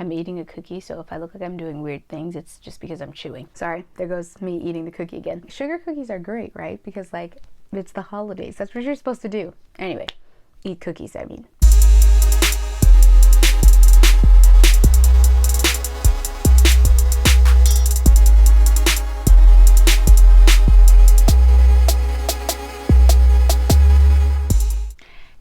I'm eating a cookie, so if I look like I'm doing weird things, it's just because I'm chewing. Sorry, there goes me eating the cookie again. Sugar cookies are great, right? Because like, it's the holidays. That's what you're supposed to do. Anyway, eat cookies, I mean.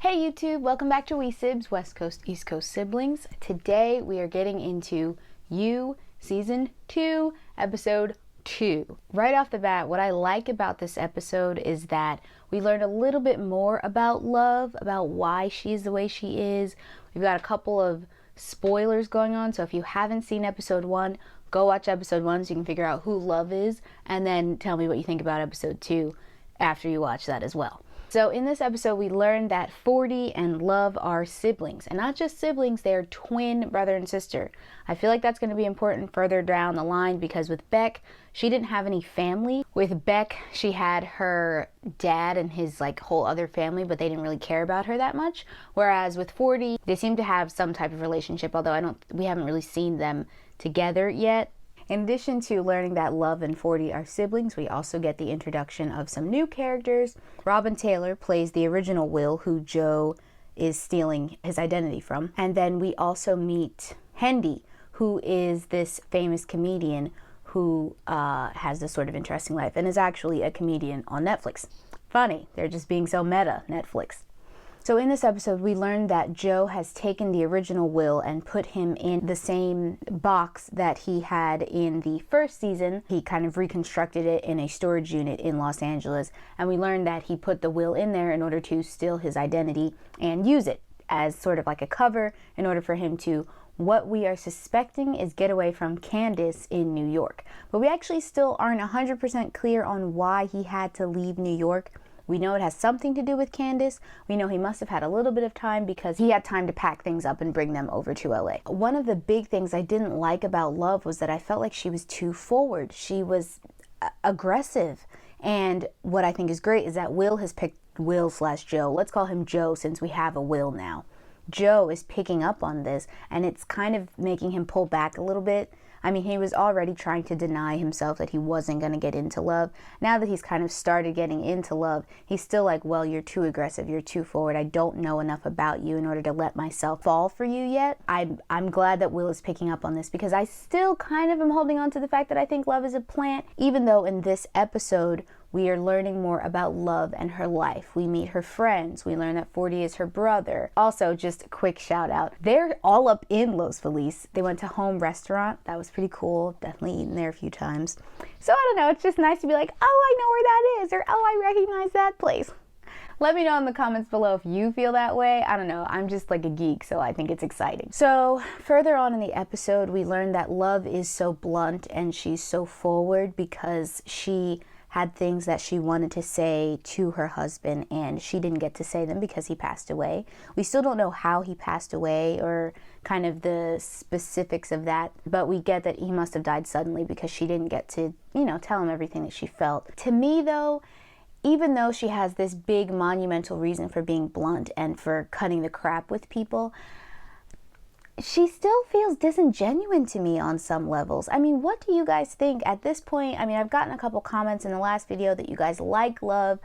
Hey YouTube, welcome back to We Sibs, West Coast, East Coast siblings. Today we are getting into You Season 2, Episode 2. Right off the bat, what I like about this episode is that we learn a little bit more about Love, about why she's the way she is. We've got a couple of spoilers going on, so if you haven't seen Episode 1, go watch Episode 1 so you can figure out who Love is, and then tell me what you think about Episode 2 after you watch that as well. So in this episode, we learned that 40 and Love are siblings. And not just siblings, they're twin brother and sister. I feel like that's going to be important further down the line because with Beck, she didn't have any family. With Beck, she had her dad and his like whole other family, but they didn't really care about her that much. Whereas with 40, they seem to have some type of relationship, although we haven't really seen them together yet. In addition to learning that Love and 40 are siblings, we also get the introduction of some new characters. Robin Taylor plays the original Will, who Joe is stealing his identity from. And then we also meet Hendy, who is this famous comedian who has this sort of interesting life and is actually a comedian on Netflix. Funny, they're just being so meta, Netflix. So in this episode, we learned that Joe has taken the original Will and put him in the same box that he had in the first season. He kind of reconstructed it in a storage unit in Los Angeles. And we learned that he put the Will in there in order to steal his identity and use it as sort of like a cover in order for him to, what we are suspecting is get away from Candace in New York. But we actually still aren't 100% clear on why he had to leave New York. We know it has something to do with Candace. We know he must have had a little bit of time because he had time to pack things up and bring them over to LA. One of the big things I didn't like about Love was that I felt like she was too forward. She was aggressive. And what I think is great is that Will has picked Will/Joe. Let's call him Joe since we have a Will now. Joe is picking up on this and it's kind of making him pull back a little bit. I mean, he was already trying to deny himself that he wasn't going to get into Love. Now that he's kind of started getting into Love, he's still like, well, you're too aggressive, you're too forward. I don't know enough about you in order to let myself fall for you yet. I'm glad that Will is picking up on this because I still kind of am holding on to the fact that I think Love is a plant, even though in this episode, we are learning more about Love and her life. We meet her friends. We learn that 40 is her brother. Also, just a quick shout out. They're all up in Los Feliz. They went to Home Restaurant. That was pretty cool. Definitely eaten there a few times. So I don't know. It's just nice to be like, oh, I know where that is. Or, oh, I recognize that place. Let me know in the comments below if you feel that way. I don't know. I'm just like a geek, so I think it's exciting. So further on in the episode, we learn that Love is so blunt and she's so forward because she had things that she wanted to say to her husband and she didn't get to say them because he passed away. We still don't know how he passed away or kind of the specifics of that, but we get that he must have died suddenly because she didn't get to, tell him everything that she felt. To me though, even though she has this big monumental reason for being blunt and for cutting the crap with people, she still feels disingenuous to me on some levels. I mean, what do you guys think at this point? I mean, I've gotten a couple comments in the last video that you guys like Love.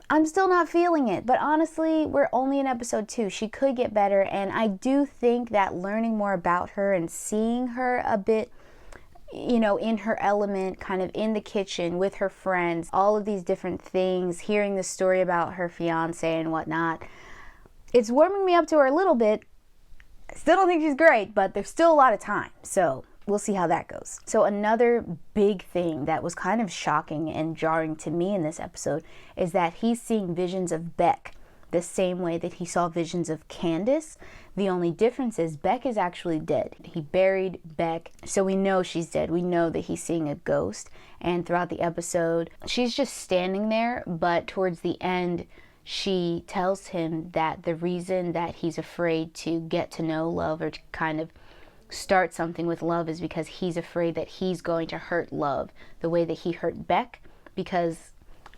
I'm still not feeling it, but honestly, we're only in episode 2. She could get better, and I do think that learning more about her and seeing her a bit, in her element, kind of in the kitchen with her friends, all of these different things, hearing the story about her fiance and whatnot, it's warming me up to her a little bit. I still don't think she's great, but there's still a lot of time, so we'll see how that goes. So another big thing that was kind of shocking and jarring to me in this episode is that he's seeing visions of Beck the same way that he saw visions of Candace. The only difference is Beck is actually dead. He buried Beck, so we know she's dead. We know that he's seeing a ghost, and throughout the episode, she's just standing there, but towards the end, she tells him that the reason that he's afraid to get to know Love or to kind of start something with Love is because he's afraid that he's going to hurt Love the way that he hurt Beck, because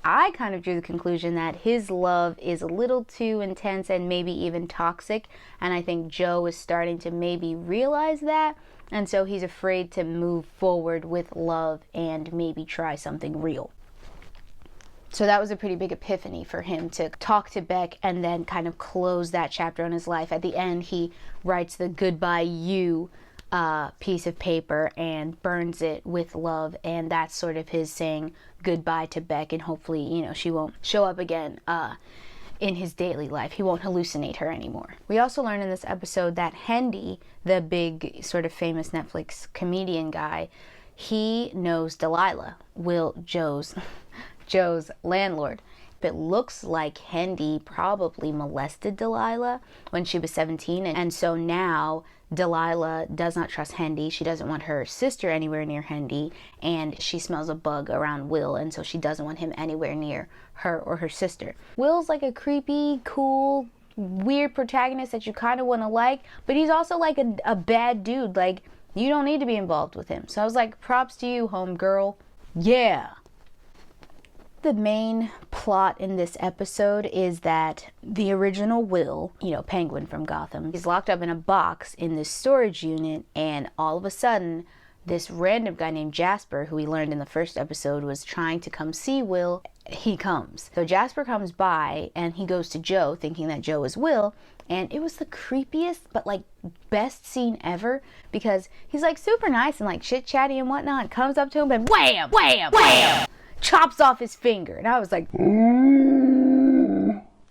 I kind of drew the conclusion that his love is a little too intense and maybe even toxic, and I think Joe is starting to maybe realize that, and so he's afraid to move forward with love and maybe try something real. So that was a pretty big epiphany for him, to talk to Beck and then kind of close that chapter on his life. At the end, he writes the goodbye you piece of paper and burns it with love, and that's sort of his saying goodbye to Beck, and hopefully, you know, she won't show up again in his daily life. He won't hallucinate her anymore. We also learned in this episode that Hendy, the big sort of famous Netflix comedian guy, he knows Delilah, Joe's landlord. It looks like Hendy probably molested Delilah when she was 17, and so now Delilah does not trust Hendy. She doesn't want her sister anywhere near Hendy, and she smells a bug around Will, and so she doesn't want him anywhere near her or her sister. Will's like a creepy, cool, weird protagonist that you kind of want to like, but he's also like a bad dude. Like, you don't need to be involved with him. So I was like, props to you, homegirl. Yeah. The main plot in this episode is that the original Will, you know, Penguin from Gotham, is locked up in a box in this storage unit, and all of a sudden, this random guy named Jasper, who we learned in the first episode was trying to come see Will, he comes. So Jasper comes by, and he goes to Joe, thinking that Joe is Will, and it was the creepiest but like best scene ever, because he's like super nice and like chit chatty and whatnot, comes up to him and wham, wham, wham, chops off his finger. And I was like,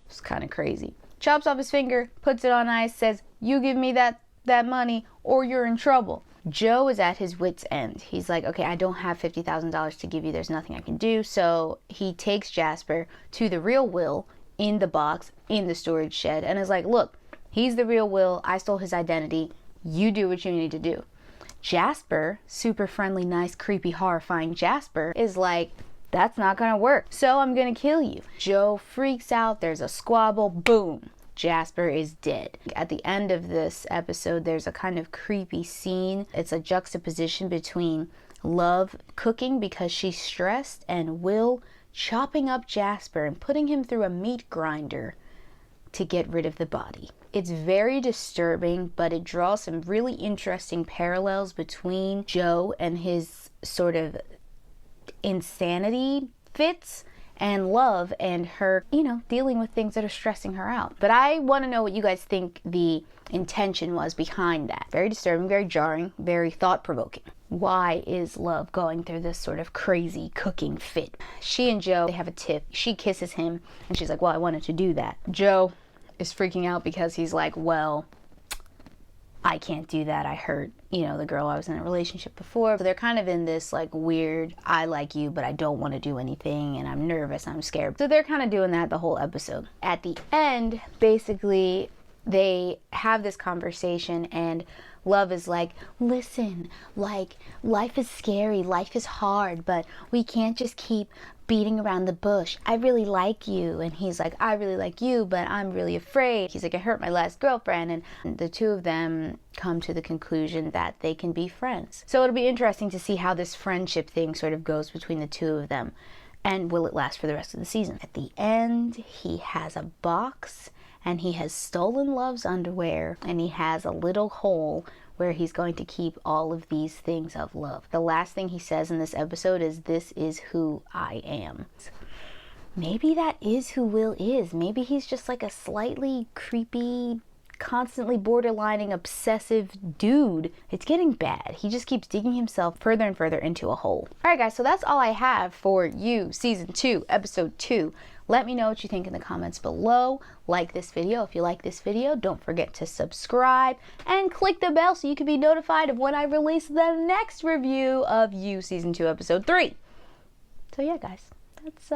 it's kind of crazy. Chops off his finger, puts it on ice, says, you give me that money or you're in trouble. Joe is at his wit's end. He's like, okay, I don't have $50,000 to give you. There's nothing I can do. So he takes Jasper to the real Will in the box, in the storage shed, and is like, look, he's the real Will. I stole his identity. You do what you need to do. Jasper, super friendly, nice, creepy, horrifying Jasper, is like, that's not gonna work, so I'm gonna kill you. Joe freaks out, there's a squabble, boom, Jasper is dead. At the end of this episode, there's a kind of creepy scene. It's a juxtaposition between Love cooking because she's stressed and Will chopping up Jasper and putting him through a meat grinder to get rid of the body. It's very disturbing, but it draws some really interesting parallels between Joe and his sort of insanity fits and Love and her, you know, dealing with things that are stressing her out. But I want to know what you guys think the intention was behind that. Very disturbing, very jarring, very thought-provoking. Why is Love going through this sort of crazy cooking fit? She and Joe, they have a tiff. She kisses him and she's like, well, I wanted to do that. Joe is freaking out because he's like, well, I can't do that. I hurt, you know, the girl I was in a relationship before. So they're kind of in this like weird, I like you, but I don't want to do anything, and I'm nervous, I'm scared. So they're kind of doing that the whole episode. At the end, basically, they have this conversation and Love is like, listen, like, life is scary, life is hard, but we can't just keep beating around the bush. I really like you. And he's like, I really like you, but I'm really afraid. He's like, I hurt my last girlfriend. And the two of them come to the conclusion that they can be friends. So it'll be interesting to see how this friendship thing sort of goes between the two of them. And will it last for the rest of the season? At the end, he has a box and he has stolen Love's underwear and he has a little hole where he's going to keep all of these things of Love. The last thing he says in this episode is, this is who I am. Maybe that is who Will is. Maybe he's just like a slightly creepy, constantly borderlining obsessive dude. It's getting bad. He just keeps digging himself further and further into a hole. Alright guys, so that's all I have for You Season 2, Episode 2. Let me know what you think in the comments below. Like this video if you like this video. Don't forget to subscribe and click the bell so you can be notified of when I release the next review of You Season 2, Episode 3. So yeah guys, that's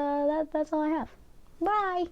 all I have. Bye!